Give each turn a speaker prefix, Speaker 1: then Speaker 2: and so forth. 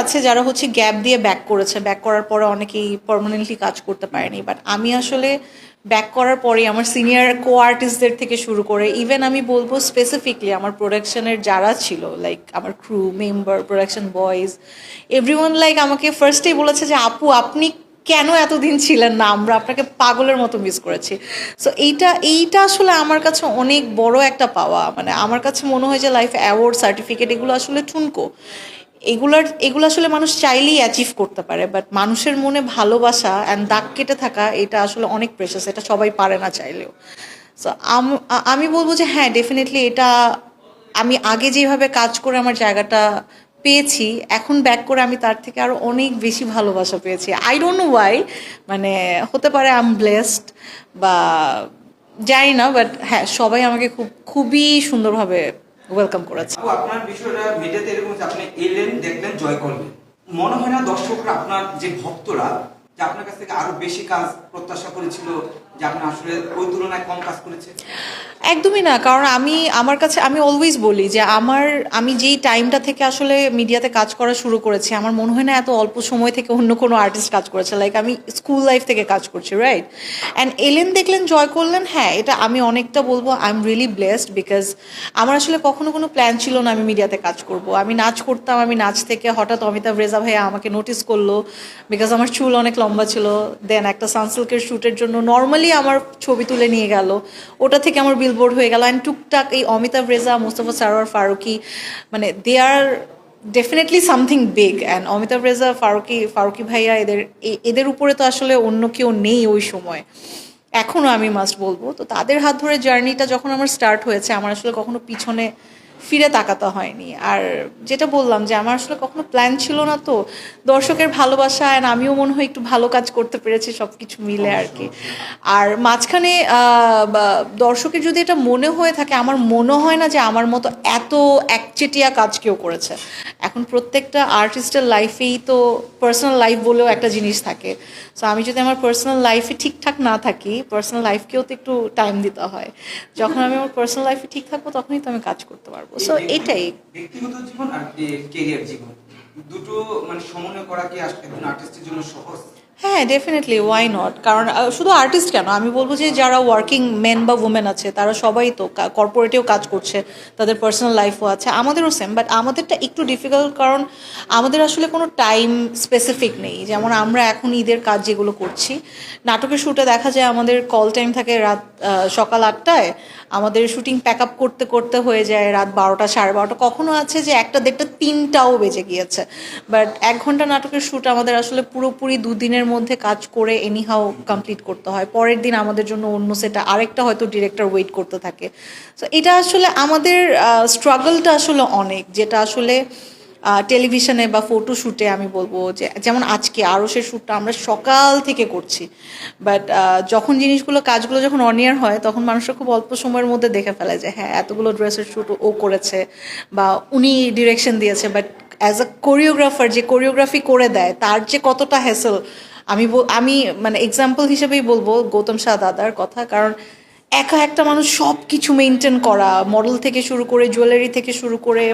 Speaker 1: আছে যারা হচ্ছে গ্যাপ দিয়ে ব্যাক করেছে, ব্যাক করার পরে অনেকেই পার্মানেন্টলি কাজ করতে পারেনি, বাট আমি আসলে ব্যাক করার পরে আমার সিনিয়র কো আর্টিস্টদের থেকে শুরু করে ইভেন আমি বলবো স্পেসিফিকলি আমার প্রোডাকশনের যারা ছিল, লাইক আমার crew member, production boys, everyone like আমাকে ফার্স্টেই বলেছে যে আপু আপনি কেন এতদিন ছিলেন না, আমরা আপনাকে পাগলের মতো মিস করেছি। সো এইটা আসলে আমার কাছে অনেক বড় একটা পাওয়া, মানে আমার কাছে মনে হয় যে লাইফ অ্যাওয়ার্ড সার্টিফিকেট এগুলো আসলে ঠুনকো, এগুলো আসলে মানুষ চাইলেই অ্যাচিভ করতে পারে, বাট মানুষের মনে ভালোবাসা অ্যান্ড দাগ কেটে থাকা এটা আসলে অনেক প্রেশাস, এটা সবাই পারে না চাইলেও। সো আমি বলবো যে হ্যাঁ ডেফিনেটলি এটা আমি আগে যেভাবে কাজ করে আমার জায়গাটা পেয়েছি, এখন ব্যাক করে আমি তার থেকে আরও অনেক বেশি ভালোবাসা পেয়েছি। আই ডোন্ট নো ওয়াই, মানে হতে পারে আই এম ব্লেসড বা জানি না, বাট হ্যাঁ সবাই আমাকে খুবই সুন্দরভাবে ওয়েলকাম করেছে।
Speaker 2: আপনার বিষয়টা মিডিয়াতে এরকম যে আপনি এলেন, দেখলেন, জয় করলেন, মনে হয় না দর্শকরা আপনার যে ভক্তরা যে আপনার কাছ থেকে আরো বেশি কাজ প্রত্যাশা করেছিল, যে আপনি আসলে ওই তুলনায় কম কাজ করেছেন?
Speaker 1: একদমই না, কারণ আমার কাছে আমি অলওয়েজ বলি যে আমি যেই টাইমটা থেকে আসলে মিডিয়াতে কাজ করা শুরু করেছি, আমার মনে হয় না এত অল্প সময় থেকে অন্য কোনো আর্টিস্ট কাজ করেছে, লাইক আমি স্কুল লাইফ থেকে কাজ করছি, রাইট? অ্যান্ড এলেন, দেখলেন, জয় করলেন, হ্যাঁ এটা আমি অনেকটা বলবো I am really blessed, because আমার আসলে কখনো কোনো প্ল্যান ছিল না আমি মিডিয়াতে কাজ করব। আমি নাচ করতাম, আমি নাচ থেকে হঠাৎ অমিতাভ রেজা ভাইয়া আমাকে নোটিস করলো, বিকজ আমার চুল অনেক লম্বা ছিল, দেন একটা সানসিল্কের শ্যুটের জন্য নর্মালি আমার ছবি তুলে নিয়ে গেল, ওটা থেকে আমার বিলবোর্ড হয়ে গেল। অ্যান্ড টুকটাক এই অমিতাভ রেজা, মোস্তফা সারোয়ার, ফারুকি, মানে they are definitely something big. And Amitabh Reza, Farooki ভাইয়া, এদের উপরে তো আসলে অন্য কেউ নেই ওই সময়, এখনও আমি মাস্ট বলবো। তো তাদের হাত ধরে জার্নিটা যখন আমার স্টার্ট হয়েছে, আমার আসলে কখনো পিছনে ফিরে তাকাতে হয়নি। আর যেটা বললাম যে আমার আসলে কখনো প্ল্যান ছিল না, তো দর্শকের ভালোবাসা অ্যান্ড আমিও মনে হয় একটু ভালো কাজ করতে পেরেছি, সব কিছু মিলে আর কি। আর মাঝখানে দর্শকের যদি এটা মনে হয়ে থাকে, আমার মনে হয় না যে আমার মতো এত একচেটিয়া কাজ কেউ করেছে। এখন প্রত্যেকটা আর্টিস্টের লাইফেই তো পার্সোনাল লাইফ বলেও একটা জিনিস থাকে। সো আমি যদি আমার পার্সোনাল লাইফে ঠিকঠাক না থাকি, পার্সোনাল লাইফকেও তো একটু টাইম দিতে হয়। যখন আমি আমার পার্সোনাল লাইফে ঠিক থাকবো তখনই তো আমি কাজ করতে পারবো। সো এটাই।
Speaker 2: ব্যক্তিগত জীবন আর কেরিয়ার জীবন দুটো মানে সমন্বয় করা কি একজন আর্টিস্টের জন্য সহজ?
Speaker 1: হ্যাঁ ডেফিনেটলি, ওয়াই নট? কারণ শুধু আর্টিস্ট কেন, আমি বলবো যে যারা ওয়ার্কিং মেন বা উমেন আছে তারা সবাই তো কর্পোরেটেও কাজ করছে, তাদের পার্সোনাল লাইফও আছে, আমাদেরও সেম, বাট আমাদেরটা একটু ডিফিকাল্ট, কারণ আমাদের আসলে কোনো টাইম স্পেসিফিক নেই। যেমন আমরা এখন ঈদের কাজ যেগুলো করছি, নাটকের শ্যুটে দেখা যায় আমাদের কল টাইম থাকে রাত সকাল 8টায়, আমাদের শুটিং প্যাক আপ করতে করতে হয়ে যায় রাত 12টা, 12:30, কখনো আছে যে 1টা, 1:30, 3টাও বেজে গিয়েছে। বাট 1 ঘন্টা নাটকের শ্যুট আমাদের আসলে পুরোপুরি দুদিনের মধ্যে কাজ করে এনিহাও কমপ্লিট করতে হয়। পরের দিন আমাদের জন্য অন্য সেটা আরেকটা হয়তো ডিরেক্টর ওয়েট করতে থাকে। সো এটা আসলে আমাদের স্ট্রাগলটা আসলে অনেক, যেটা আসলে টেলিভিশনে বা ফটোশ্যুটে আমি বলবো যে যেমন আজকে আরশের শ্যুটটা আমরা সকাল থেকে করছি, বাট যখন কাজগুলো যখন অনিয়ার হয় তখন মানুষরা খুব অল্প সময়ের মধ্যে দেখে ফেলে যে হ্যাঁ এতগুলো ড্রেসের শ্যুট ও করেছে বা উনি ডিরেকশন দিয়েছে, বাট অ্যাজ আ কোরিওগ্রাফার যে কোরিওগ্রাফি করে দেয় তার যে কতটা হ্যাসেল, আমি মানে এক্সাম্পল হিসেবেই বলবো গৌতম শাহ দাদার কথা। কারণ একা একটা মানুষ সব কিছু মেনটেন করা, মডেল থেকে শুরু করে জুয়েলারি থেকে শুরু করে